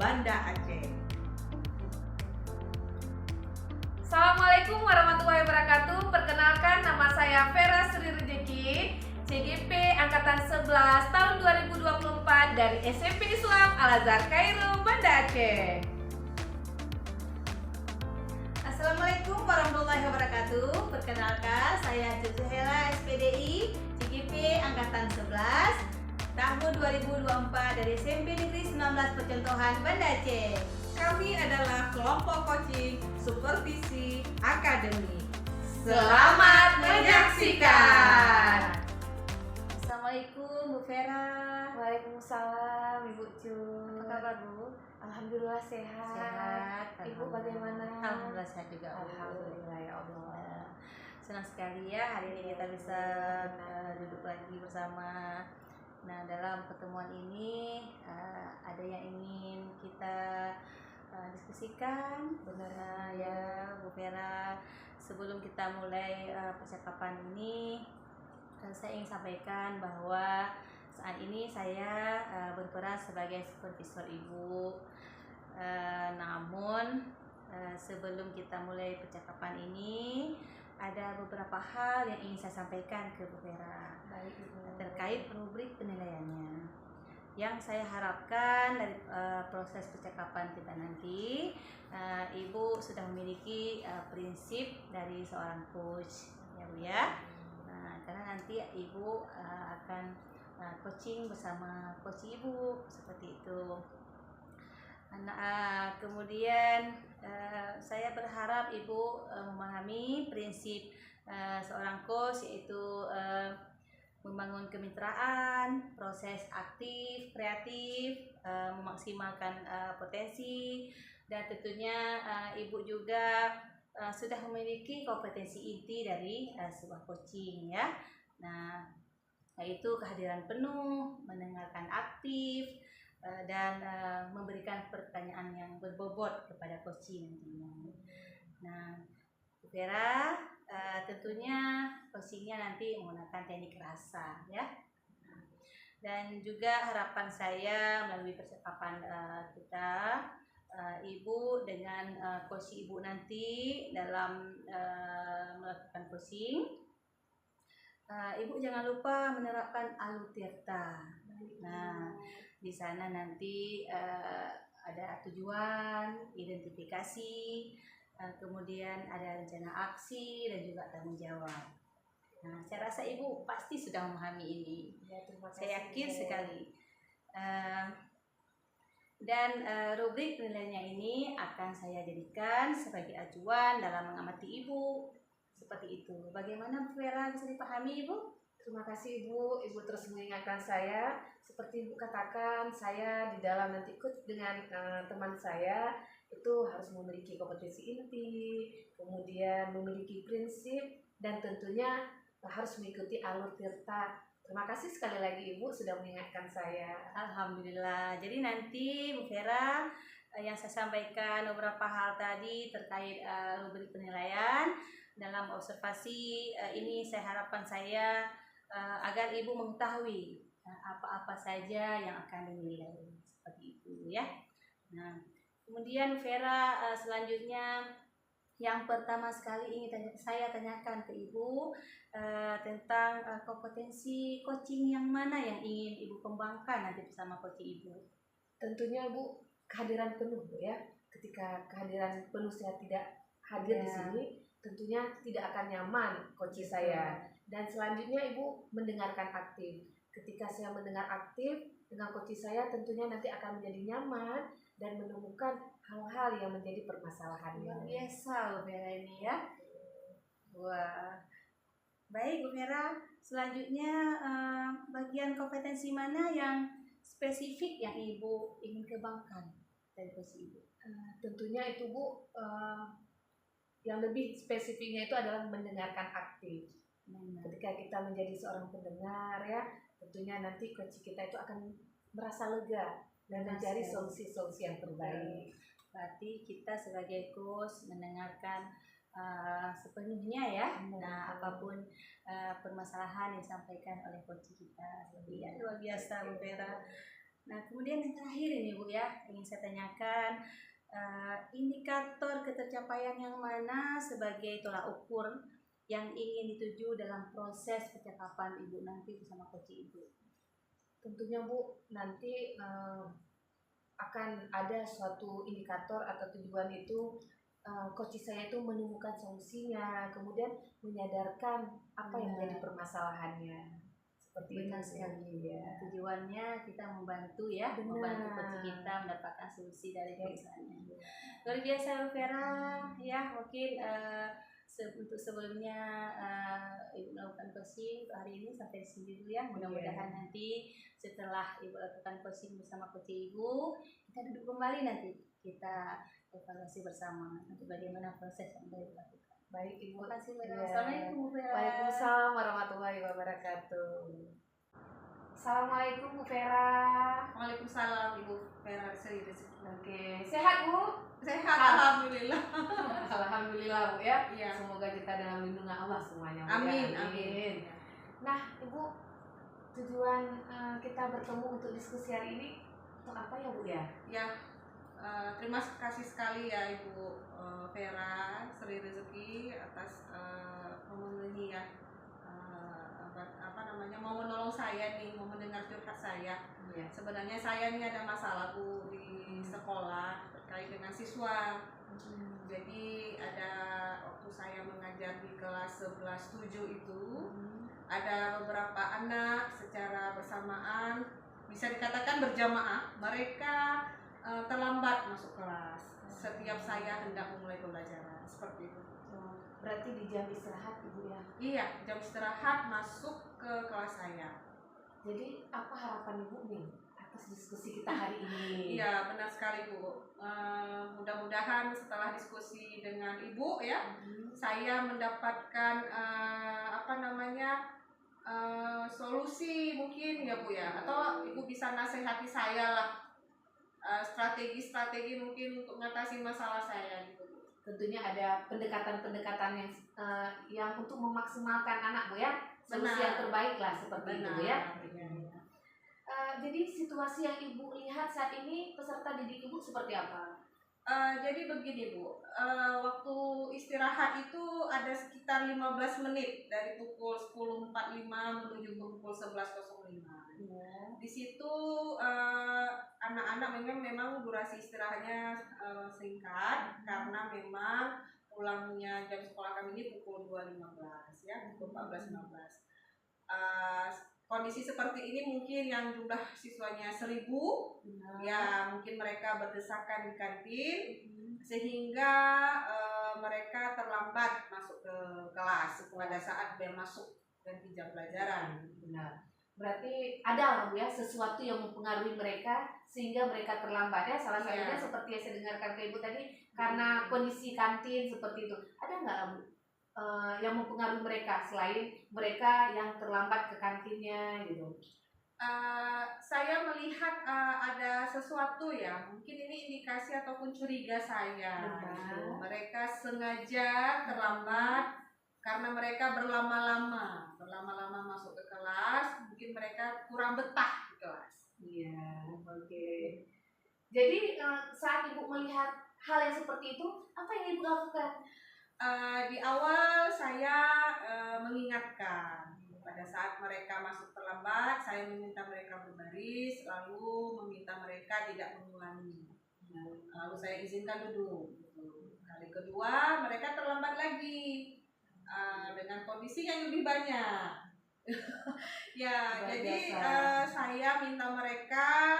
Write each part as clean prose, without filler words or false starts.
Banda Aceh. Assalamualaikum warahmatullahi wabarakatuh. Perkenalkan, nama saya Vera Sri Rezeki, CGP Angkatan 11 tahun 2024 dari SMP Islam Al-Azhar Kairo, Banda Aceh. Assalamualaikum warahmatullahi wabarakatuh. Perkenalkan, saya Zuhela SPDI, CGP Angkatan 11 tahun 2024 dari SMP Negeri 19 Percontohan Banda Aceh. Kami adalah kelompok coaching supervisi akademi. Selamat menyaksikan. Assalamualaikum Bu Vera. Waalaikumsalam Ibu Cu. Apa kabar Bu? Alhamdulillah sehat. Sehat. Ibu bagaimana? Alhamdulillah sehat juga. Bu. Alhamdulillah ya Allah. Senang sekali ya hari ini kita bisa duduk lagi bersama. Nah, dalam pertemuan ini ada yang ingin kita diskusikan. Benar ya Bu Vera. Sebelum kita mulai percakapan ini, saya ingin sampaikan bahwa saat ini saya berperan sebagai supervisor Ibu. Namun sebelum kita mulai percakapan ini, ada beberapa hal yang ingin saya sampaikan ke Bu Vera. Baik, Ibu. Terkait rubrik penilaiannya. Yang saya harapkan dari proses percakapan kita nanti, Ibu sudah memiliki prinsip dari seorang coach, ya Bu ya. Nah, karena nanti Ibu akan coaching bersama coach Ibu seperti itu. Kemudian saya berharap Ibu memahami prinsip seorang coach, yaitu membangun kemitraan, proses aktif, kreatif, memaksimalkan potensi, dan tentunya Ibu juga sudah memiliki kompetensi inti dari sebuah coaching ya. Nah, yaitu kehadiran penuh, mendengarkan aktif, dan memberikan pertanyaan yang berbobot kepada coaching nantinya. Nah, Bu Vera, tentunya coachingnya nanti menggunakan teknik rasa ya. Dan juga harapan saya melalui percakapan kita, Ibu dengan coach Ibu nanti dalam melakukan coaching, Ibu jangan lupa menerapkan Alutirta. Nah, di sana nanti ada tujuan, identifikasi, kemudian ada rencana aksi dan juga tanggung jawab. Nah, saya rasa Ibu pasti sudah memahami ini. Ya, terima kasih. Saya yakin sekali. Dan rubrik penilaiannya ini akan saya jadikan sebagai acuan dalam mengamati Ibu. Seperti itu. Bagaimana Bu Vera, bisa dipahami Ibu? Terima kasih Ibu. Ibu terus mengingatkan saya. Seperti Ibu katakan, saya di dalam nanti ikut dengan teman saya itu harus memiliki kompetensi inti, kemudian memiliki prinsip, dan tentunya harus mengikuti alur tirta. Terima kasih sekali lagi Ibu sudah mengingatkan saya. Alhamdulillah. Jadi nanti Bu Vera, yang saya sampaikan beberapa hal tadi terkait rubrik penilaian dalam observasi ini, saya harapkan saya agar Ibu mengetahui apa-apa saja yang akan dinilai seperti itu ya. Nah, kemudian Vera, selanjutnya yang pertama sekali ingin saya tanyakan ke Ibu tentang kompetensi coaching yang mana yang ingin Ibu kembangkan nanti bersama coach Ibu. Tentunya Bu, kehadiran penuh Bu ya. Ketika kehadiran penuh saya tidak hadir di sini, tentunya tidak akan nyaman coach saya. Dan selanjutnya Ibu mendengarkan aktif. Ketika saya mendengar aktif dengan coach saya, tentunya nanti akan menjadi nyaman dan menemukan hal-hal yang menjadi permasalahan. Luar biasa Bu Vera ini ya. Wah, baik Bu Vera. Selanjutnya bagian kompetensi mana yang spesifik yang Ibu ingin kembangkan dari coach Ibu? Tentunya itu Bu, yang lebih spesifiknya itu adalah mendengarkan aktif. Ketika kita menjadi seorang pendengar ya, tentunya nanti coach kita itu akan merasa lega dan mencari solusi-solusi yang terbaik. Berarti kita sebagai coach mendengarkan sepenuhnya ya. Nah, apapun permasalahan yang disampaikan oleh coach kita. Luar biasa Bu Vera. Nah, kemudian yang terakhir ini Bu ya, ingin saya tanyakan, indikator ketercapaian yang mana sebagai tolak ukur yang ingin dituju dalam proses percakapan Ibu nanti bersama coach Ibu? Tentunya Bu, nanti akan ada suatu indikator atau tujuan itu, coach saya itu menemukan solusinya, kemudian menyadarkan apa yang menjadi permasalahannya. Seperti Benar itu sekali ya. Tujuannya kita membantu ya, Benar. membantu coach kita mendapatkan solusi dari perusahaannya. Luar biasa Bu Vera ya, mungkin untuk sebelumnya Ibu melakukan coaching untuk hari ini sampai di sini dulu ya. Mudah-mudahan nanti setelah Ibu lakukan coaching bersama coach Ibu, kita duduk kembali nanti kita evaluasi bersama untuk bagaimana proses yang sudah dilakukan. Baik Ibu. Terima kasih. Ya. Assalamualaikum Bu Vera. Waalaikumsalam warahmatullahi wabarakatuh. Assalamualaikum Bu Vera. Waalaikumsalam Ibu Vera Sri Rezeki. Oke, sehat Bu? Sehat alhamdulillah. Alhamdulillah Bu ya. Iya. Semoga kita dalam lindungan Allah semuanya. Bu, Amin, ya. amin. Nah Ibu, tujuan kita bertemu untuk diskusi hari ini untuk apa ya Bu ya? Ya, terima kasih sekali ya Ibu Vera Sri Rezeki atas memenuhi ya mau menolong saya nih, mau mendengar curhat saya. Iya. Sebenarnya saya nih ada masalah Bu di sekolah terkait dengan siswa. Jadi ada waktu saya mengajar di kelas 11-7 itu ada beberapa anak secara bersamaan, bisa dikatakan berjamaah, mereka terlambat masuk kelas setiap saya hendak memulai pembelajaran seperti itu. Berarti di jam istirahat Ibu ya? Iya, jam istirahat masuk ke kelas saya. Jadi apa harapan Ibu nih atas diskusi kita hari ini? Iya, benar sekali Bu. Mudah-mudahan setelah diskusi dengan Ibu ya, saya mendapatkan solusi mungkin ya Bu ya, atau Ibu bisa nasihati saya lah, strategi-strategi mungkin untuk mengatasi masalah saya gitu. Tentunya ada pendekatan-pendekatan yang untuk memaksimalkan anak Bu ya, solusi yang terbaik lah seperti itu Bu ya. Jadi situasi yang Ibu lihat saat ini peserta didik Ibu seperti apa? Jadi begini Bu, waktu istirahat itu ada sekitar 15 menit dari pukul 10.45 menuju ke pukul 11.05. Di situ anak-anak memang durasi istirahatnya singkat karena memang pulangnya jam sekolah kami ini pukul 2.15 ya, pukul 14.15. Kondisi seperti ini mungkin yang jumlah siswanya 1.000, ya mungkin mereka berdesakan di kantin sehingga mereka terlambat masuk ke kelas pada saat bel masuk ganti jam pelajaran. Benar. Berarti ada lah Bu ya sesuatu yang mempengaruhi mereka sehingga mereka terlambat ya. Salah satunya seperti yang saya dengarkan ke Ibu tadi karena kondisi kantin seperti itu. Ada nggak Bu yang mempengaruhi mereka selain mereka yang terlambat ke kantinnya gitu? Saya melihat ada sesuatu ya, mungkin ini indikasi ataupun curiga saya gitu. Mereka sengaja terlambat karena mereka berlama-lama masuk ke kelas, mungkin mereka kurang betah di kelas. Iya, oke. Jadi saat Ibu melihat hal yang seperti itu, apa yang Ibu lakukan? Di awal saya mengingatkan pada saat mereka masuk terlambat, saya meminta mereka berbaris, lalu meminta mereka tidak mengulangi. Lalu saya izinkan duduk. Kali kedua mereka terlambat lagi dengan kondisi yang lebih banyak. Ya, jadi saya minta mereka,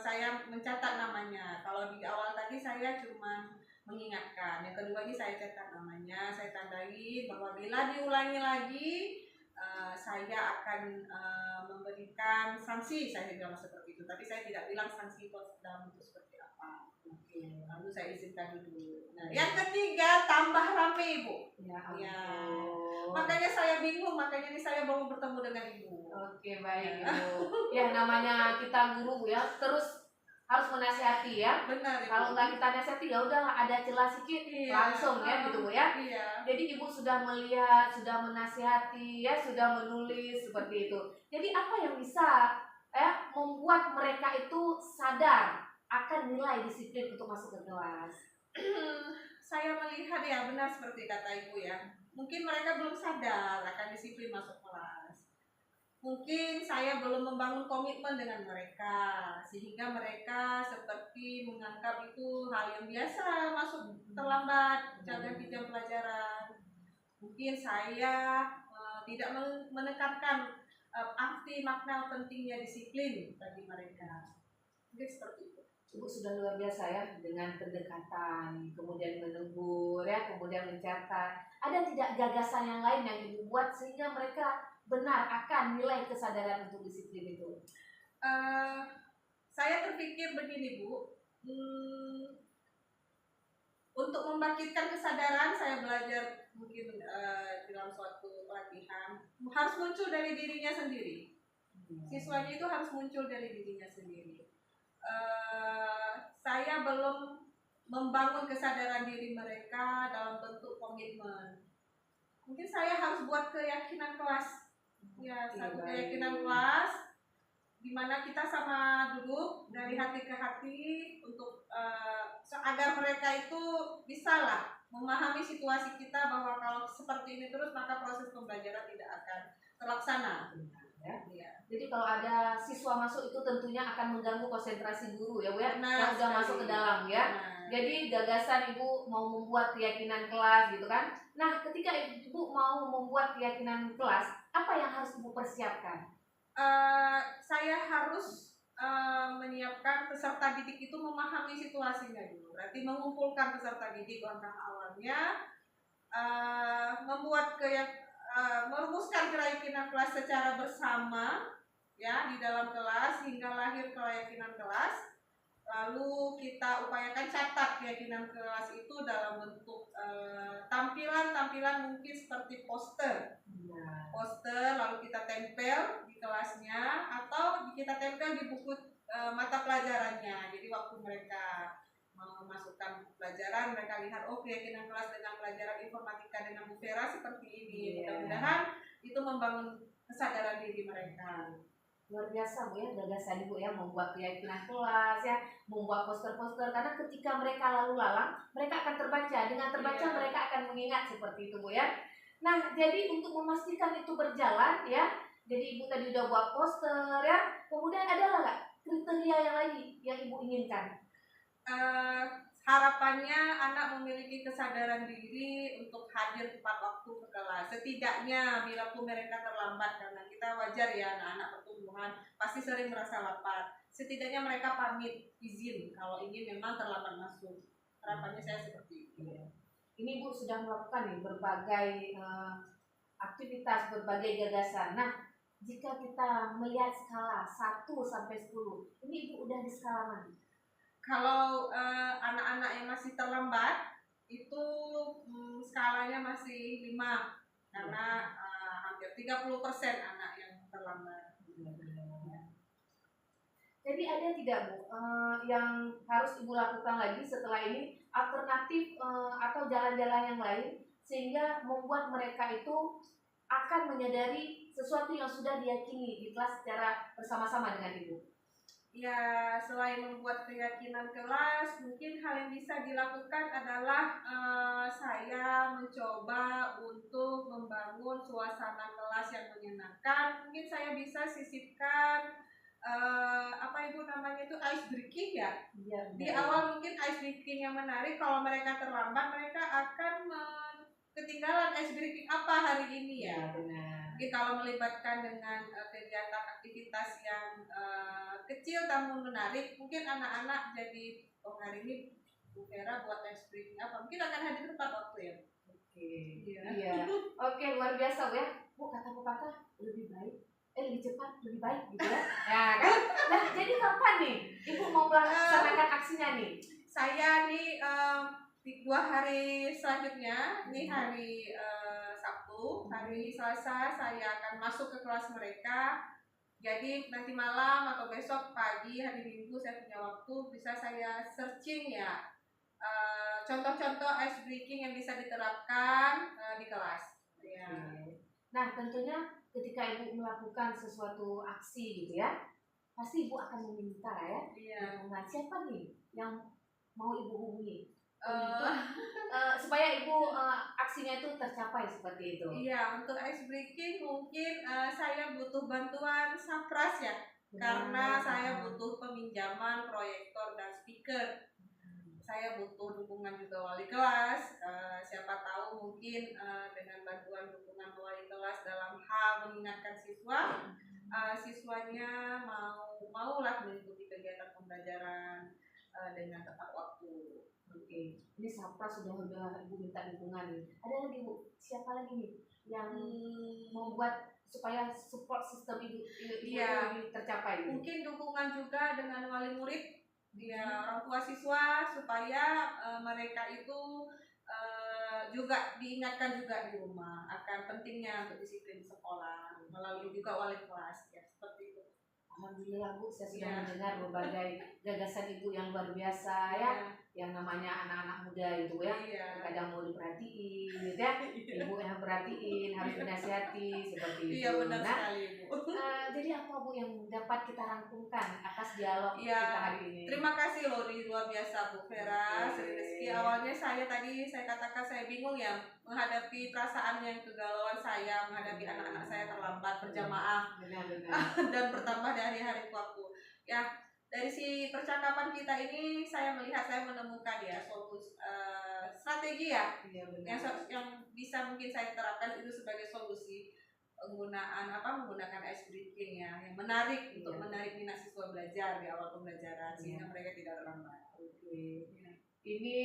saya mencatat namanya. Kalau di awal tadi saya cuma mengingatkan, yang kedua ini saya catat namanya, saya tandai bahwa bila diulangi lagi saya akan memberikan sanksi, saya bilang seperti itu. Tapi saya tidak bilang sanksi itu dalam bentuk seperti apa. Lalu saya izinkan dulu. Nah, yang ketiga tambah rame Ibu. Ya. Makanya saya bingung, makanya ini saya baru bertemu dengan Ibu. Oke, baik Ibu. Ya namanya kita guru ya, terus harus menasihati ya. Benar. Ibu. Kalau nggak kita nasihati ya udah ada celah sedikit langsung ya gitu Bu ya. Iya. Jadi Ibu sudah melihat, sudah menasihati ya, sudah menulis seperti itu. Jadi apa yang bisa membuat mereka itu sadar akan nilai disiplin untuk masuk ke kelas? Saya melihat ya benar seperti kata Ibu ya. Mungkin mereka belum sadar akan disiplin masuk kelas. Mungkin saya belum membangun komitmen dengan mereka, sehingga mereka seperti menganggap itu hal yang biasa, masuk terlambat, ganti jam pelajaran. Mungkin saya tidak menekankan arti makna pentingnya disiplin bagi mereka. Mungkin seperti itu. Ibu sudah luar biasa ya dengan pendekatan, kemudian menegur ya, kemudian mencatat. Ada tidak gagasan yang lain yang Ibu buat sehingga mereka benar akan nilai kesadaran untuk disiplin itu? Saya terpikir begini Bu, untuk membangkitkan kesadaran saya belajar mungkin dalam suatu pelatihan harus muncul dari dirinya sendiri. Siswanya itu harus muncul dari dirinya sendiri. Saya belum membangun kesadaran diri mereka dalam bentuk komitmen. Mungkin saya harus buat keyakinan kelas. Ya, satu keyakinan kelas di mana kita sama duduk dari hati ke hati untuk agar mereka itu bisa lah memahami situasi kita bahwa kalau seperti ini terus maka proses pembelajaran tidak akan terlaksana. Ya. Jadi kalau ada siswa masuk itu tentunya akan mengganggu konsentrasi guru ya Bu ya, yang sudah masuk ke dalam ya. Jadi gagasan Ibu mau membuat keyakinan kelas gitu kan. Nah ketika Ibu mau membuat keyakinan kelas, apa yang harus Ibu persiapkan? Saya harus menyiapkan peserta didik itu memahami situasinya dulu. Berarti mengumpulkan peserta didik langkah awalnya, membuat merumuskan keyakinan kelas secara bersama ya di dalam kelas hingga lahir keyakinan kelas. Lalu kita upayakan catat keyakinan kelas itu dalam bentuk tampilan mungkin seperti poster. Lalu kita tempel di kelasnya atau kita tempel di buku mata pelajarannya. Jadi waktu mereka memasukkan pelajaran mereka lihat keyakinan kelas dengan pelajaran informatika dengan Bu Vera seperti ini. Mudah-mudahan itu membangun kesadaran diri mereka. Luar biasa Bu ya, gagasan Ibu ya, membuat keyakinan kelas ya, membuat poster-poster, karena ketika mereka lalu lalang mereka akan terbaca, dengan terbaca mereka akan mengingat seperti itu Bu ya. Nah jadi untuk memastikan itu berjalan ya, jadi Ibu tadi udah buat poster ya, kemudian ada nggak kriteria yang lagi yang Ibu inginkan? Harapannya anak memiliki kesadaran diri untuk hadir tepat waktu ke kelas. Setidaknya bila pun mereka terlambat, karena kita wajar ya anak-anak pertumbuhan pasti sering merasa lapar. Setidaknya mereka pamit izin kalau ingin memang terlambat masuk. Harapannya saya seperti itu. Ini Bu sudah melakukan nih berbagai aktivitas, berbagai gagasan. Nah, jika kita melihat skala 1 sampai 10, ini Ibu udah di skala mana? Kalau anak-anak yang masih terlambat itu skalanya masih 5 karena hampir 30% anak yang terlambat. Jadi ada tidak Bu yang harus Ibu lakukan lagi setelah ini, alternatif atau jalan-jalan yang lain sehingga membuat mereka itu akan menyadari sesuatu yang sudah diyakini di kelas secara bersama-sama dengan Ibu? Ya, selain membuat keyakinan kelas, mungkin hal yang bisa dilakukan adalah saya mencoba untuk membangun suasana kelas yang menyenangkan. Mungkin saya bisa sisipkan ice breaking ya. Di awal mungkin ice breaking yang menarik. Kalau mereka terlambat, mereka akan ketinggalan ice breaking apa hari ini ya. Mungkin kalau melibatkan dengan kegiatan aktivitas yang kecil namun menarik, mungkin anak-anak jadi hari ini Bu Vera buat ice breaking apa, mungkin akan hadir tepat waktu ya. Oke, luar biasa Bu ya. Bu, kata pepatah lebih cepat lebih baik gitu ya. Ya kan? Nah, jadi kapan nih Ibu mau melaksanakan aksinya nih? Saya nih di 2 hari selanjutnya, ini hari Sabtu, hari Selasa saya akan masuk ke kelas mereka. Jadi nanti malam atau besok pagi hari Minggu saya punya waktu, bisa saya searching ya contoh-contoh ice breaking yang bisa diterapkan di kelas. Nah tentunya ketika Ibu melakukan sesuatu aksi gitu ya, pasti Ibu akan meminta ya. Iya. Nah, siapa nih yang mau Ibu hubungi? Eh, Supaya Ibu aksinya itu tercapai seperti itu. Iya, untuk ice breaking mungkin saya butuh bantuan Sapras ya, karena saya butuh peminjaman proyektor dan speaker. Saya butuh dukungan juga wali kelas. Siapa tahu mungkin dengan bantuan dukungan wali kelas dalam hal mengingatkan siswa, siswanya maulah mengikuti kegiatan pembelajaran dengan tepat waktu. Oke, ini Sapra sudah Ibu minta dukungan nih. Ada lagi Bu, siapa lagi nih yang mau buat supaya support sistem Ibu Iya. ini tercapai? Mungkin dukungan juga dengan wali murid, orang tua siswa, supaya mereka itu juga diingatkan juga di rumah akan pentingnya untuk disiplin sekolah melalui juga wali kelas ya, seperti itu. Alhamdulillah Bu, saya sudah Iya. mendengar berbagai gagasan Ibu yang luar biasa ya, yang namanya anak-anak muda itu ya. Iya. Kadang mau diperhatiin, gitu ya. Ibu yang perhatiin, harus dinasihati seperti itu. Iya, benar Nah, sekali Bu. jadi apa Bu yang dapat kita rangkumkan atas dialog Iya. kita hari ini? Terima kasih loh, luar biasa Bu Vera. Oke. Sri Rizky, awalnya saya katakan saya bingung ya menghadapi perasaan yang kegalauan saya, menghadapi anak-anak saya terlambat berjamaah Benar-benar. dan bertambah dari hari waktu. Ya, dari si percakapan kita ini saya menemukan ya suatu strategi ya Iya, benar. yang bisa mungkin saya terapkan itu sebagai solusi menggunakan ice breaking ya, yang menarik untuk menarik minat siswa belajar di awal pembelajaran sehingga mereka tidak terlambat. Oke. Ini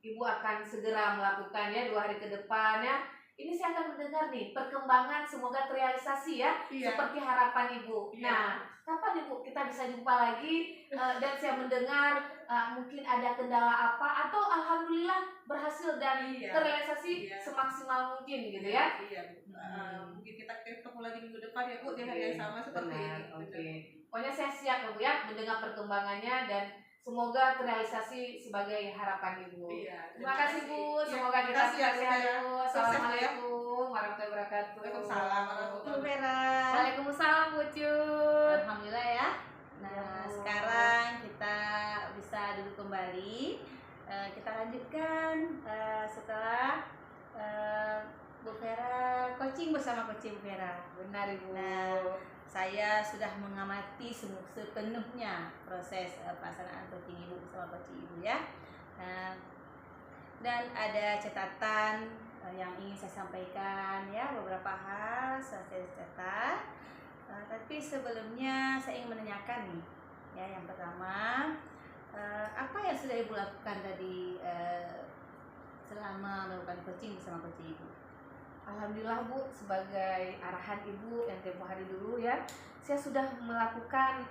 Ibu akan segera melakukannya 2 hari ke depan ya. Ini saya akan mendengar nih perkembangan, semoga terrealisasi ya, Iya. seperti harapan Ibu. Iya. Nah, kapan Ibu kita bisa jumpa lagi dan saya mendengar mungkin ada kendala apa atau alhamdulillah berhasil dan Iya. terrealisasi Iya. semaksimal mungkin gitu ya. Iya. Mungkin kita ketemu lagi minggu depan ya Bu di hari yang sama seperti Benar, ini. Oke. Pokoknya saya siap ya Bu ya mendengar perkembangannya dan semoga terrealisasi sebagai harapan Ibu. Iya. Terima kasih Bu, Iya, semoga terima kita kasih ya, sehat Bu. Bu. Assalamualaikum warahmatullahi wabarakatuh. Waalaikumsalam warahmatullahi Bu Vera. Waalaikumsalam Bu Cut. Alhamdulillah ya. Nah, sekarang kita bisa duduk kembali. Kita lanjutkan setelah Bu Vera coaching bersama coaching Bu Vera. Benar Ibu. Nah, saya sudah mengamati sepenuhnya proses pelaksanaan coaching Ibu bersama coaching Ibu ya. Nah, dan ada catatan yang ingin saya sampaikan ya, beberapa hal saya catat. Tapi sebelumnya saya ingin menanyakan nih, ya yang pertama, apa yang sudah Ibu lakukan tadi selama melakukan coaching bersama coaching Ibu? Alhamdulillah Bu, sebagai arahan Ibu yang tempo hari dulu ya, saya sudah melakukan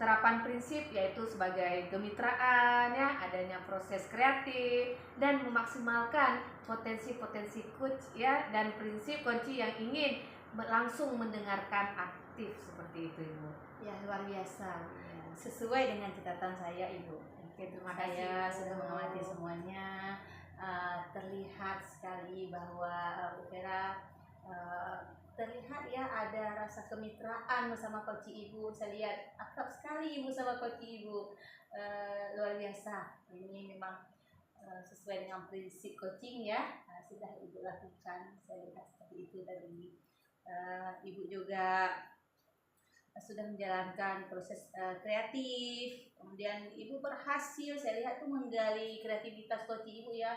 terapan prinsip yaitu sebagai kemitraan ya, adanya proses kreatif dan memaksimalkan potensi-potensi coach ya, dan prinsip kunci yang ingin langsung mendengarkan aktif seperti itu Ibu. Ya, luar biasa. Sesuai dengan catatan saya Ibu. Oke, terima kasih. Saya sudah mengamati semuanya. Terlihat sekali bahwa Bu Vera terlihat ya ada rasa kemitraan bersama coach Ibu. Saya lihat akrab sekali Ibu sama coach Ibu. Luar biasa. Ini memang sesuai dengan prinsip coaching ya. Sudah Ibu lakukan. Saya lihat seperti itu tadi. Ibu juga sudah menjalankan proses kreatif, kemudian Ibu berhasil, saya lihat tuh menggali kreativitas coach Ibu ya.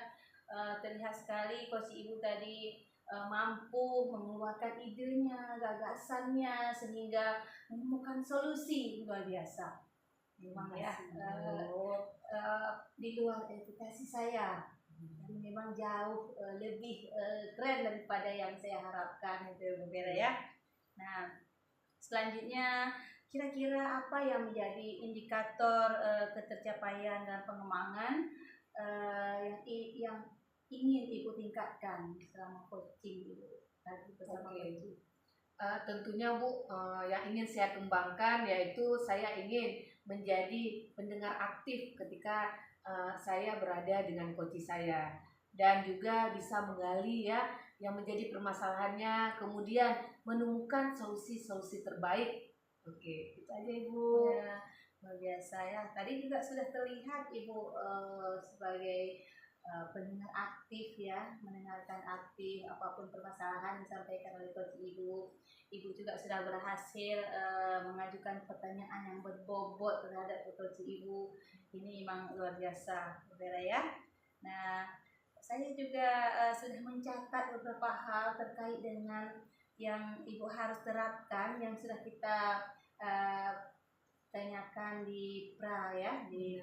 Terlihat sekali coach Ibu tadi mampu mengeluarkan idenya, gagasannya sehingga menemukan solusi. Luar biasa memang ya, di luar ekspektasi saya. Jadi memang jauh lebih keren daripada yang saya harapkan itu Bu Vera ya. Nah, selanjutnya kira-kira apa yang menjadi indikator ketercapaian dan pengembangan yang ingin Ibu tingkatkan selama coaching Ibu tadi bersama coaching? Tentunya Bu, yang ingin saya kembangkan yaitu saya ingin menjadi pendengar aktif ketika saya berada dengan coach saya, dan juga bisa menggali ya yang menjadi permasalahannya, kemudian menemukan solusi-solusi terbaik Oke, itu aja Ibu. Ya, luar biasa ya. Tadi juga sudah terlihat Ibu sebagai pendengar aktif ya, mendengarkan aktif apapun permasalahan yang disampaikan oleh coach Ibu. Ibu juga sudah berhasil mengajukan pertanyaan yang berbobot terhadap coach Ibu. Ini memang luar biasa, Vera ya. Nah, saya juga sudah mencatat beberapa hal terkait dengan yang Ibu harus terapkan yang sudah kita tanyakan di pra ya di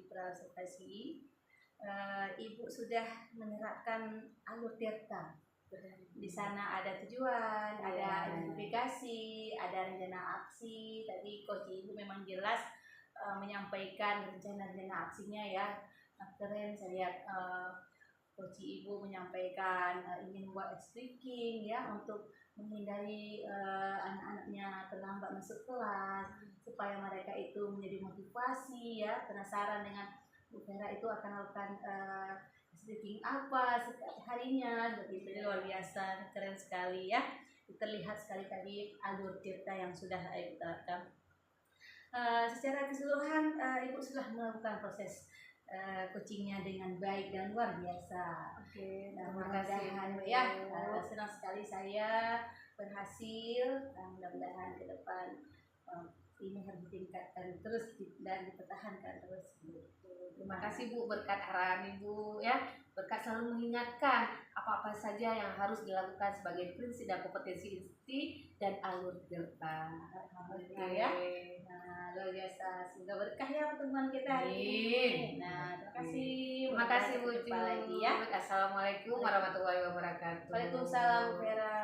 pra observasi. Ibu sudah menerapkan alur tirta. Di sana ada tujuan, ada identifikasi, ada rencana aksi. Tadi coach Ibu memang jelas menyampaikan rencana aksinya ya. Keren saya lihat coach Ibu menyampaikan ingin buat speaking ya untuk menghindari anak-anaknya terlambat masuk kelas supaya mereka itu menjadi motivasi ya, penasaran dengan Bu Vera itu akan melakukan speaking apa harinya begitu. Luar biasa, keren sekali ya. Terlihat sekali tadi alur tirta yang sudah diterapkan. Secara keseluruhan Ibu sudah melakukan proses coachingnya dengan baik dan luar biasa. Oke, Nah, terima kasih mudah-mudahan Bu. ya senang sekali saya berhasil. Mudah-mudahan ke depan ini harus ditingkatkan terus dan dipertahankan terus. Terima kasih Bu, berkat arahan Ibu ya, berkat selalu mengingatkan apa-apa saja yang harus dilakukan sebagai prinsip dan kompetensi inti dan alur tirta. Oke ya. Nah, luar biasa. Semoga berkah ya pertemuan kita hari ini. Nah, terima kasih. Terima kasih Bu. Jumpa lagi ya. Assalamualaikum warahmatullahi wabarakatuh. Waalaikumsalam, Vera.